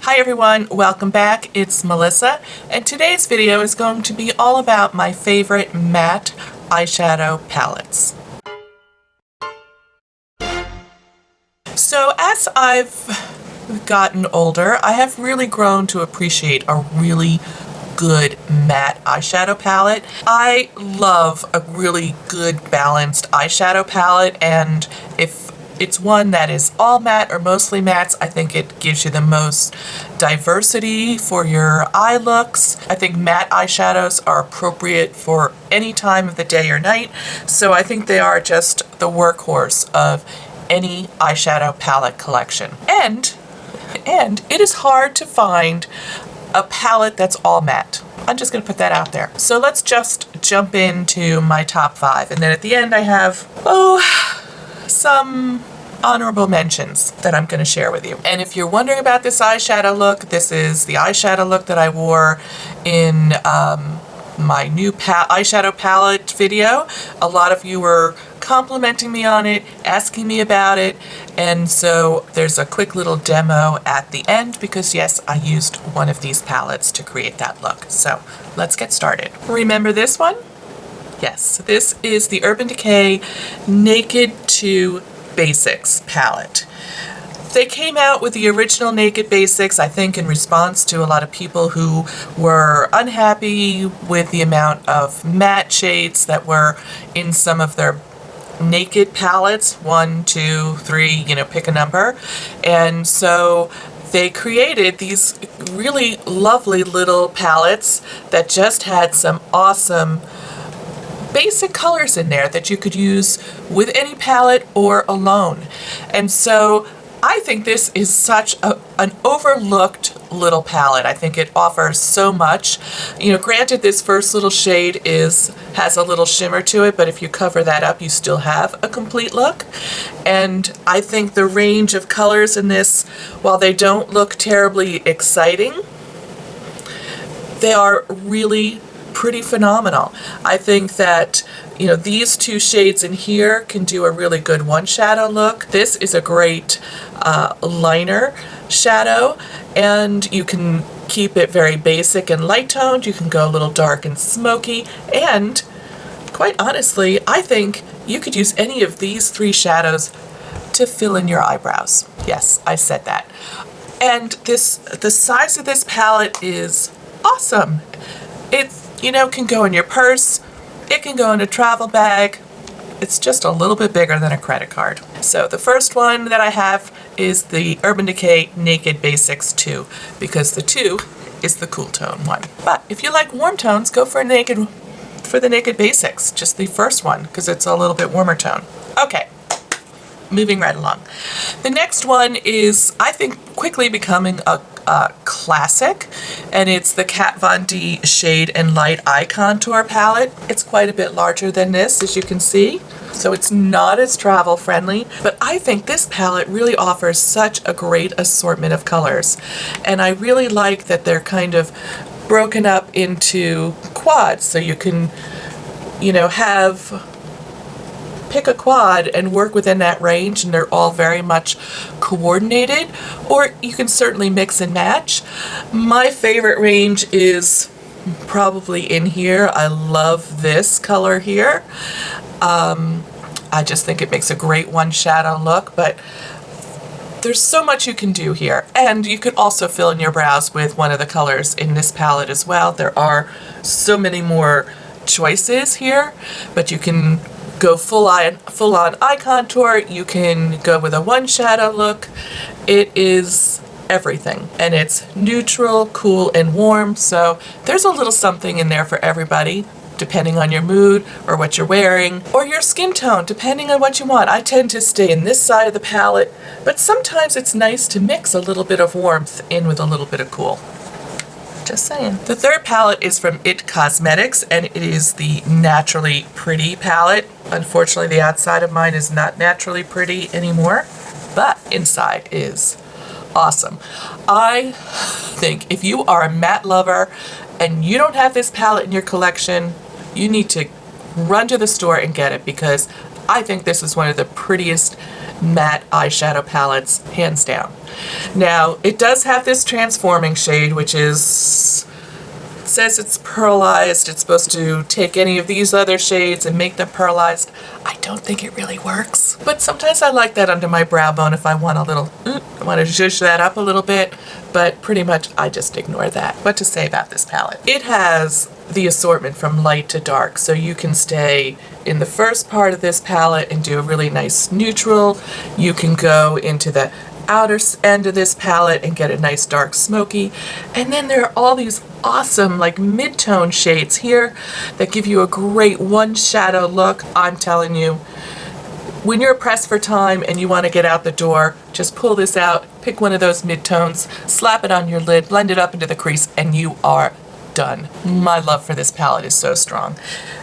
Hi everyone, welcome back. It's Melissa, and today's video is going to be all about my favorite matte eyeshadow palettes. So as I've gotten older, I have really grown to appreciate a really good matte eyeshadow palette. I love a really good balanced eyeshadow palette, and if it's one that is all matte or mostly mattes, I think it gives you the most diversity for your eye looks. I think matte eyeshadows are appropriate for any time of the day or night, so I think they are just the workhorse of any eyeshadow palette collection. And it is hard to find a palette that's all matte. I'm just going to put that out there. So let's just jump into my top 5, and then at the end I have, some honorable mentions that I'm going to share with you. And if you're wondering about this eyeshadow look, this is the eyeshadow look that I wore in my new eyeshadow palette video. A lot of you were complimenting me on it, asking me about it, and so there's a quick little demo at the end because yes, I used one of these palettes to create that look. So let's get started. Remember this one? Yes, this is the Urban Decay Naked 2 Basics palette. They came out with the original Naked Basics, I think, in response to a lot of people who were unhappy with the amount of matte shades that were in some of their Naked palettes, 1, 2, 3, pick a number. And so they created these really lovely little palettes that just had some awesome basic colors in there that you could use with any palette or alone. And so I think this is such an overlooked little palette. I think it offers so much. Granted, this first little shade has a little shimmer to it, but if you cover that up, you still have a complete look. And I think the range of colors in this, while they don't look terribly exciting, they are really pretty phenomenal. I think that these two shades in here can do a really good one shadow look. This is a great liner shadow, and you can keep it very basic and light toned. You can go a little dark and smoky, and quite honestly, I think you could use any of these 3 shadows to fill in your eyebrows. Yes, I said that. And the size of this palette is awesome. It's can go in your purse, it can go in a travel bag. It's just a little bit bigger than a credit card. So the first one that I have is the Urban Decay Naked Basics 2, because the 2 is the cool tone one. But if you like warm tones, go for the Naked Basics, just the first one, because it's a little bit warmer tone. Okay, moving right along. The next one is, I think, quickly becoming a classic, and it's the Kat Von D Shade and Light Eye Contour palette. It's quite a bit larger than this, as you can see, so it's not as travel friendly, but I think this palette really offers such a great assortment of colors, and I really like that they're kind of broken up into quads, so you can pick a quad and work within that range, and they're all very much coordinated, or you can certainly mix and match. My favorite range is probably in here. I love this color here. I just think it makes a great one shadow look, but there's so much you can do here. And you could also fill in your brows with one of the colors in this palette as well. There are so many more choices here, but you can go full on eye contour. You can go with a one shadow look. It is everything, and it's neutral, cool, and warm, so there's a little something in there for everybody, depending on your mood or what you're wearing or your skin tone, depending on what you want. I tend to stay in this side of the palette, but sometimes it's nice to mix a little bit of warmth in with a little bit of cool. Just saying. The third palette is from IT Cosmetics, and it is the Naturally Pretty palette. Unfortunately, the outside of mine is not naturally pretty anymore, but inside is awesome. I think if you are a matte lover and you don't have this palette in your collection, you need to run to the store and get it, because I think this is one of the prettiest matte eyeshadow palettes, hands down. Now, it does have this transforming shade, which is, it says it's pearlized. It's supposed to take any of these other shades and make them pearlized. I don't think it really works. But sometimes I like that under my brow bone if I want a little, I want to zhuzh that up a little bit, but pretty much I just ignore that. What to say about this palette? It has the assortment from light to dark, so you can stay in the first part of this palette and do a really nice neutral. You can go into the outer end of this palette and get a nice dark smoky, and then there are all these awesome like mid-tone shades here that give you a great one shadow look. I'm telling you, when you're pressed for time and you want to get out the door, just pull this out, pick one of those mid-tones, slap it on your lid, blend it up into the crease, and you are done. My love for this palette is so strong.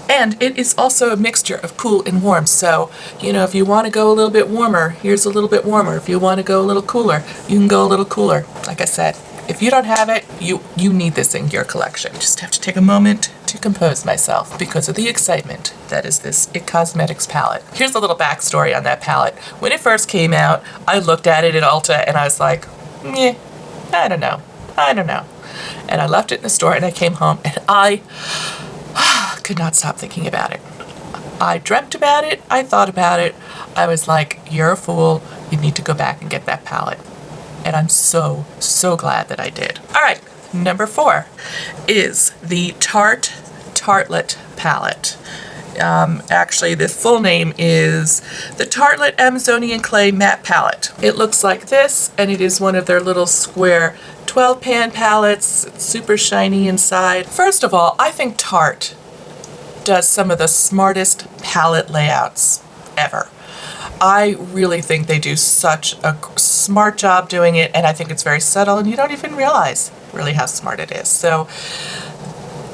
And it is also a mixture of cool and warm. So, you know, if you want to go a little bit warmer, here's a little bit warmer. If you want to go a little cooler, you can go a little cooler. Like I said, if you don't have it, you need this in your collection. Just have to take a moment to compose myself because of the excitement that is this IT Cosmetics palette. Here's a little backstory on that palette. When it first came out, I looked at it at Ulta and I was like, I don't know. And I left it in the store and I came home and I could not stop thinking about it. I dreamt about it. I thought about it. I was like, you're a fool. You need to go back and get that palette. And I'm so, so glad that I did. All right, number 4 is the Tartelette palette. Actually, the full name is the Tartelette Amazonian Clay Matte Palette. It looks like this, and it is one of their little square 12-pan palettes. It's super shiny inside. First of all, I think Tarte does some of the smartest palette layouts ever. I really think they do such a smart job doing it, and I think it's very subtle, and you don't even realize really how smart it is. So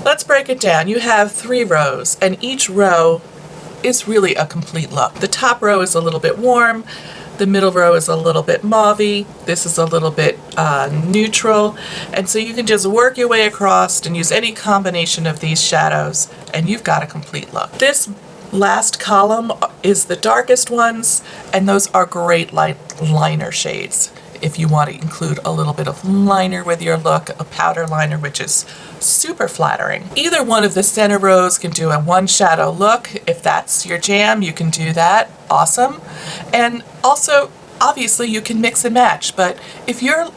let's break it down. You have 3 rows, and each row is really a complete look. The top row is a little bit warm, the middle row is a little bit mauvey, this is a little bit neutral, and so you can just work your way across and use any combination of these shadows, and you've got a complete look. This last column is the darkest ones, and those are great light liner shades. If you want to include a little bit of liner with your look, a powder liner, which is super flattering. Either one of the center rows can do a one shadow look. If that's your jam, you can do that. Awesome. And also, obviously, you can mix and match, but if you're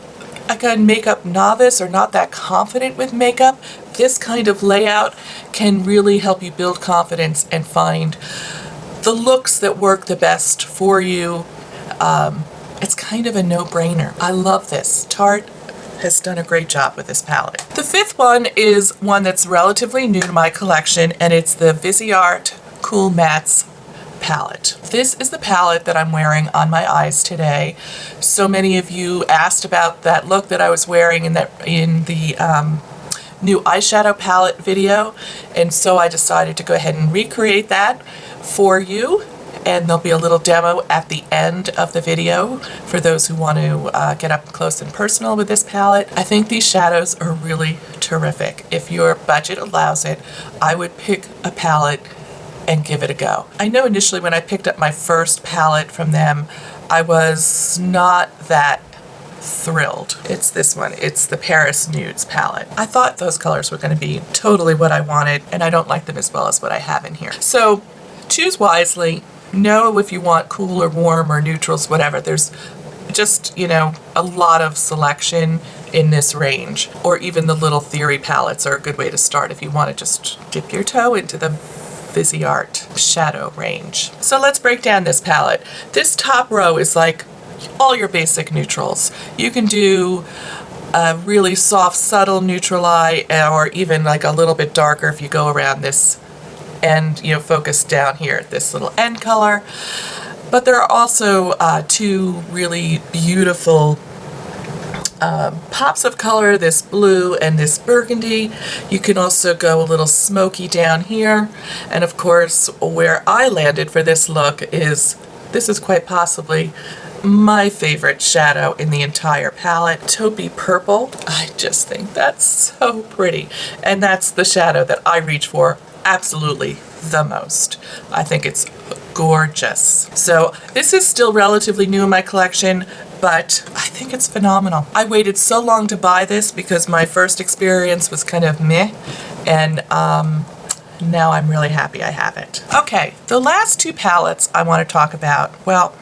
like a makeup novice or not that confident with makeup, this kind of layout can really help you build confidence and find the looks that work the best for you. It's kind of a no-brainer. I love this. Tarte has done a great job with this palette. The 5th one is one that's relatively new to my collection, and it's the Viseart Cool Mattes palette. This is the palette that I'm wearing on my eyes today. So many of you asked about that look that I was wearing in the new eyeshadow palette video, and so I decided to go ahead and recreate that for you. And there'll be a little demo at the end of the video for those who want to get up close and personal with this palette. I think these shadows are really terrific. If your budget allows it, I would pick a palette and give it a go. I know initially when I picked up my first palette from them, I was not that thrilled. It's this one. It's the Paris Nudes palette. I thought those colors were going to be totally what I wanted, and I don't like them as well as what I have in here. So choose wisely. Know if you want cool or warm or neutrals, whatever. There's just, you know, a lot of selection in this range. Or even the little Theory palettes are a good way to start if you want to just dip your toe into the Viseart shadow range. So let's break down this palette. This top row is like all your basic neutrals. You can do a really soft, subtle neutral eye, or even like a little bit darker if you go around this and, you know, focus down here at this little end color. But there are also 2 really beautiful pops of color, this blue and this burgundy. You can also go a little smoky down here. And of course, where I landed for this look is, this is quite possibly my favorite shadow in the entire palette, taupey purple. I just think that's so pretty. And that's the shadow that I reach for absolutely the most. I think it's gorgeous. So this is still relatively new in my collection, but I think it's phenomenal. I waited so long to buy this because my first experience was kind of meh, and now I'm really happy I have it. Okay, the last two palettes I want to talk about. Well,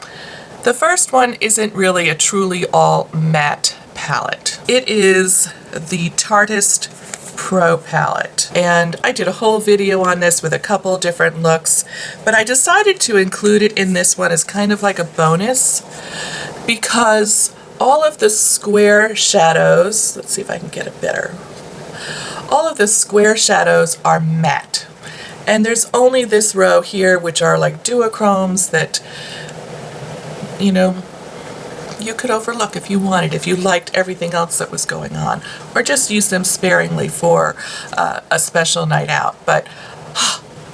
the first one isn't really a truly all matte palette. It is the Tartist Pro palette, and I did a whole video on this with a couple different looks, but I decided to include it in this one as kind of like a bonus because all of the square shadows, let's see if I can get it better, all of the square shadows are matte, and there's only this row here which are like duochromes that, you know, you could overlook if you wanted, if you liked everything else that was going on, or just use them sparingly for a special night out. But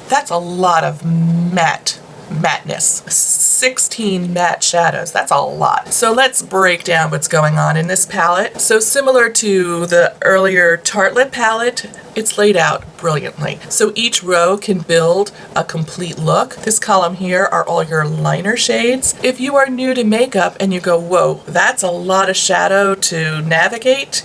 that's a lot of matteness. 16 matte shadows, that's a lot. So let's break down what's going on in this palette. So similar to the earlier Tartelette palette, it's laid out brilliantly. So each row can build a complete look. This column here are all your liner shades. If you are new to makeup and you go, whoa, that's a lot of shadow to navigate,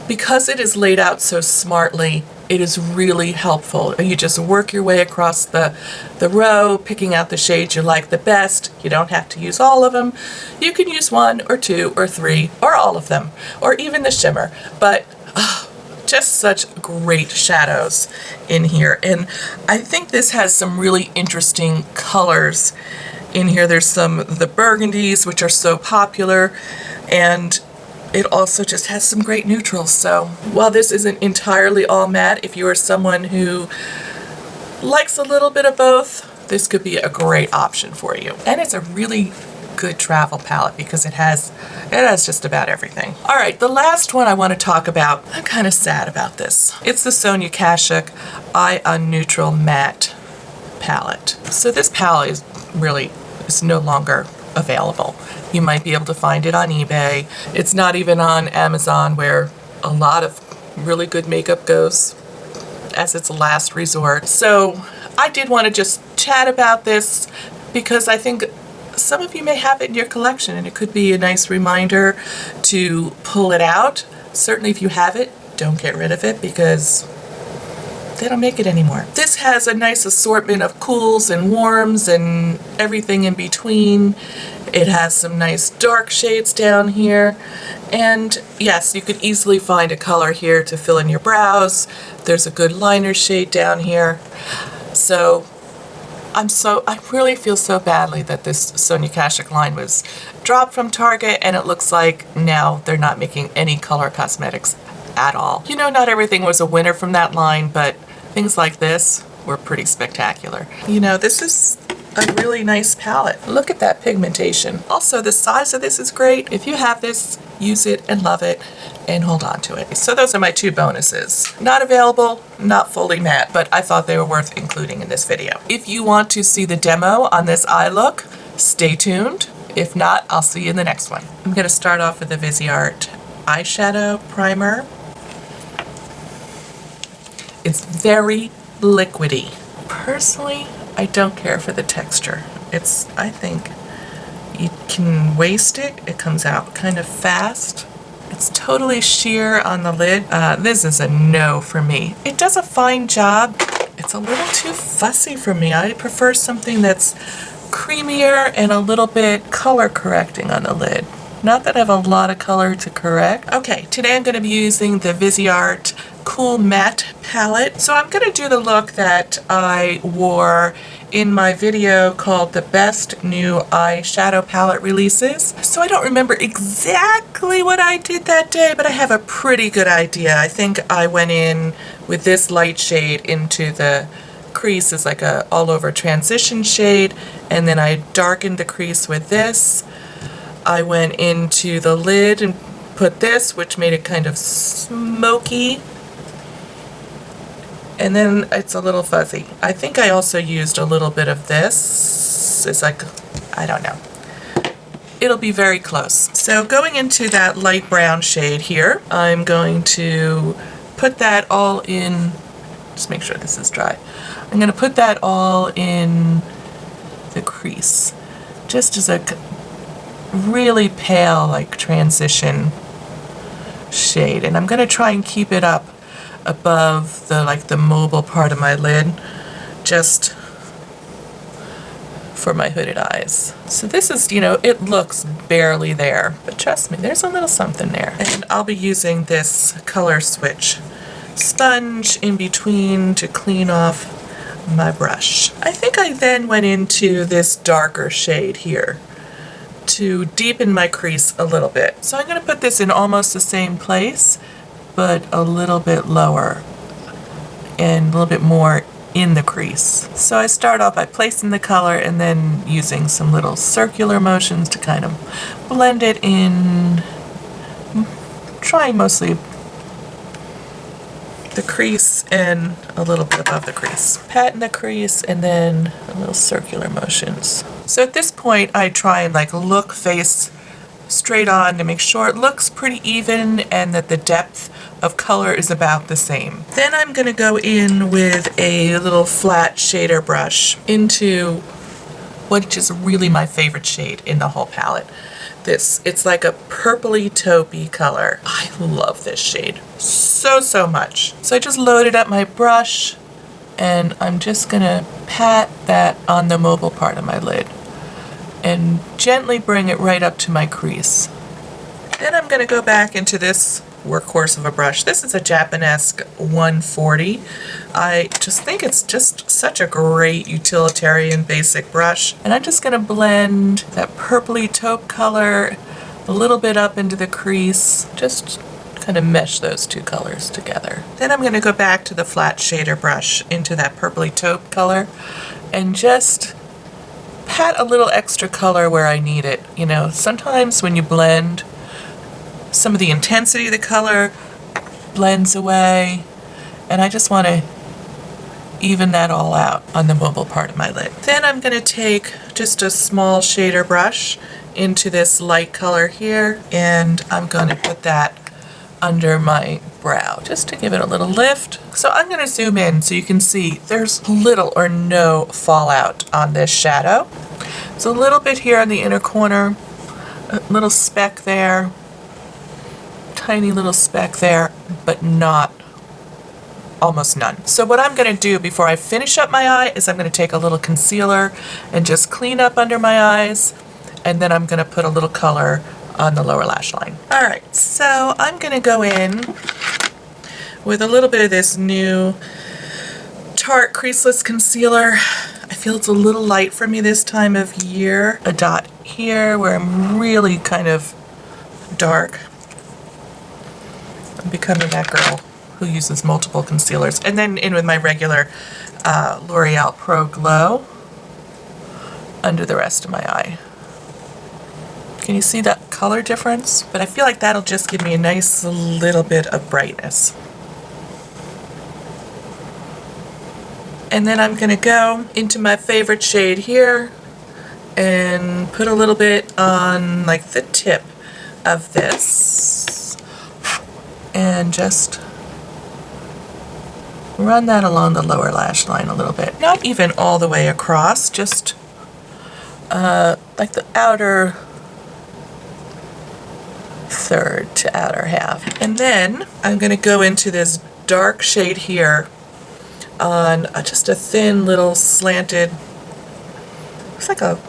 because it is laid out so smartly, it is really helpful. You just work your way across the row, picking out the shades you like the best. You don't have to use all of them. You can use one or two or three or all of them, or even the shimmer. But just such great shadows in here. And I think this has some really interesting colors in here. There's some of the burgundies, which are so popular, and it also just has some great neutrals. So while this isn't entirely all matte, if you are someone who likes a little bit of both, this could be a great option for you. And it's a really good travel palette because it has just about everything. All right, the last one I want to talk about, I'm kind of sad about this. It's the Sonia Kashuk Eye on Neutral Matte palette. So this palette is no longer available. You might be able to find it on eBay. It's not even on Amazon, where a lot of really good makeup goes as its last resort. So I did want to just chat about this because I think some of you may have it in your collection, and it could be a nice reminder to pull it out. Certainly if you have it, don't get rid of it because they don't make it anymore. This has a nice assortment of cools and warms and everything in between. It has some nice dark shades down here. And yes, you could easily find a color here to fill in your brows. There's a good liner shade down here. So I really feel so badly that this Sonia Kashuk line was dropped from Target, and it looks like now they're not making any color cosmetics at all. You know, not everything was a winner from that line, but things like this were pretty spectacular. You know, this is a really nice palette. Look at that pigmentation. Also, the size of this is great. If you have this, use it and love it and hold on to it. So those are my two bonuses. Not available, not fully matte, but I thought they were worth including in this video. If you want to see the demo on this eye look, stay tuned. If not, I'll see you in the next one. I'm gonna start off with the Viseart eyeshadow primer. It's very liquidy. Personally, I don't care for the texture. I think you can waste it. It comes out kind of fast. It's totally sheer on the lid. This is a no for me. It does a fine job. It's a little too fussy for me. I prefer something that's creamier and a little bit color correcting on the lid. Not that I have a lot of color to correct. Okay, today I'm going to be using the Viseart Cool Matte palette. So I'm going to do the look that I wore in my video called the Best New Eyeshadow Palette Releases. So I don't remember exactly what I did that day, but I have a pretty good idea. I think I went in with this light shade into the crease as like a all over transition shade, and then I darkened the crease with this. I went into the lid and put this, which made it kind of smoky. And then it's a little fuzzy. I think I also used a little bit of this. It's like, I don't know. It'll be very close. So going into that light brown shade here, I'm going to put that all in, just make sure this is dry. I'm going to put that all in the crease, just as a really pale, like, transition shade. And I'm going to try and keep it up above the, like, the mobile part of my lid, just for my hooded eyes. So this is, you know, it looks barely there, but trust me, there's a little something there. And I'll be using this color switch sponge in between to clean off my brush. I think I then went into this darker shade here to deepen my crease a little bit. So I'm going to put this in almost the same place, but a little bit lower and a little bit more in the crease. So I start off by placing the color and then using some little circular motions to kind of blend it in, trying mostly the crease and a little bit above the crease. Patting the crease and then a little circular motions. So at this point I try and like look face straight on to make sure it looks pretty even and that the depth of color is about the same. Then I'm going to go in with a little flat shader brush into what is really my favorite shade in the whole palette. It's like a purpley taupey color. I love this shade so much. So I just loaded up my brush and I'm just gonna pat that on the mobile part of my lid and gently bring it right up to my crease. Then I'm gonna go back into this workhorse of a brush. This is a Japanesque 140. I just think it's just such a great utilitarian basic brush. And I'm just gonna blend that purpley taupe color a little bit up into the crease, just kind of mesh those two colors together. Then I'm gonna go back to the flat shader brush into that purpley taupe color and just pat a little extra color where I need it. You know, sometimes when you blend, some of the intensity of the color blends away, and I just want to even that all out on the mobile part of my lid. Then I'm going to take just a small shader brush into this light color here, and I'm going to put that under my brow just to give it a little lift. So I'm going to zoom in so you can see there's little or no fallout on this shadow. There's a little bit here in the inner corner, a little speck there, tiny little speck there, but not, almost none. So what I'm going to do before I finish up my eye is I'm going to take a little concealer and just clean up under my eyes, and then I'm going to put a little color on the lower lash line. Alright, so I'm going to go in with a little bit of this new Tarte Creaseless Concealer. I feel it's a little light for me this time of year. A dot here where I'm really kind of dark. I'm becoming that girl who uses multiple concealers. And then in with my regular L'Oreal Pro Glow under the rest of my eye. Can you see that color difference? But I feel like that'll just give me a nice little bit of brightness. And then I'm going to go into my favorite shade here and put a little bit on like the tip of this and just run that along the lower lash line a little bit. Not even all the way across, just like the outer third to outer half. And then I'm going to go into this dark shade here on just a thin little slanted, looks like a,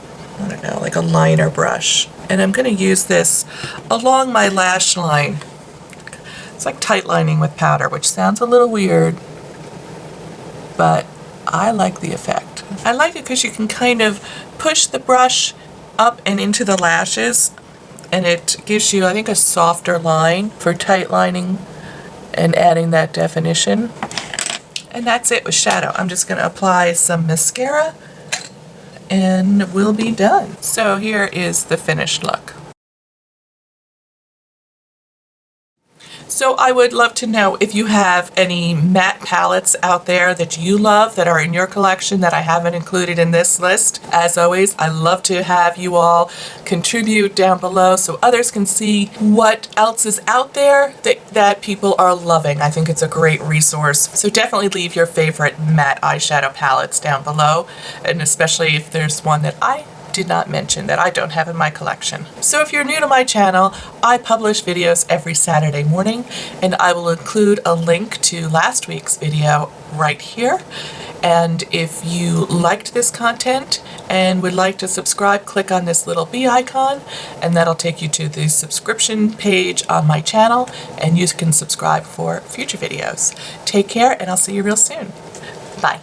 I don't know, like a liner brush. And I'm going to use this along my lash line. It's like tight lining with powder, which sounds a little weird, but I like the effect. I like it because you can kind of push the brush up and into the lashes, and it gives you, I think, a softer line for tight lining and adding that definition. And that's it with shadow. I'm just going to apply some mascara and we'll be done. So here is the finished look. So I would love to know if you have any matte palettes out there that you love that are in your collection that I haven't included in this list. As always, I love to have you all contribute down below so others can see what else is out there that people are loving. I think it's a great resource. So definitely leave your favorite matte eyeshadow palettes down below, and especially if there's one that I did not mention that I don't have in my collection. So if you're new to my channel, I publish videos every Saturday morning, and I will include a link to last week's video right here. And if you liked this content and would like to subscribe, click on this little bee icon, and that'll take you to the subscription page on my channel, and you can subscribe for future videos. Take care, and I'll see you real soon. Bye.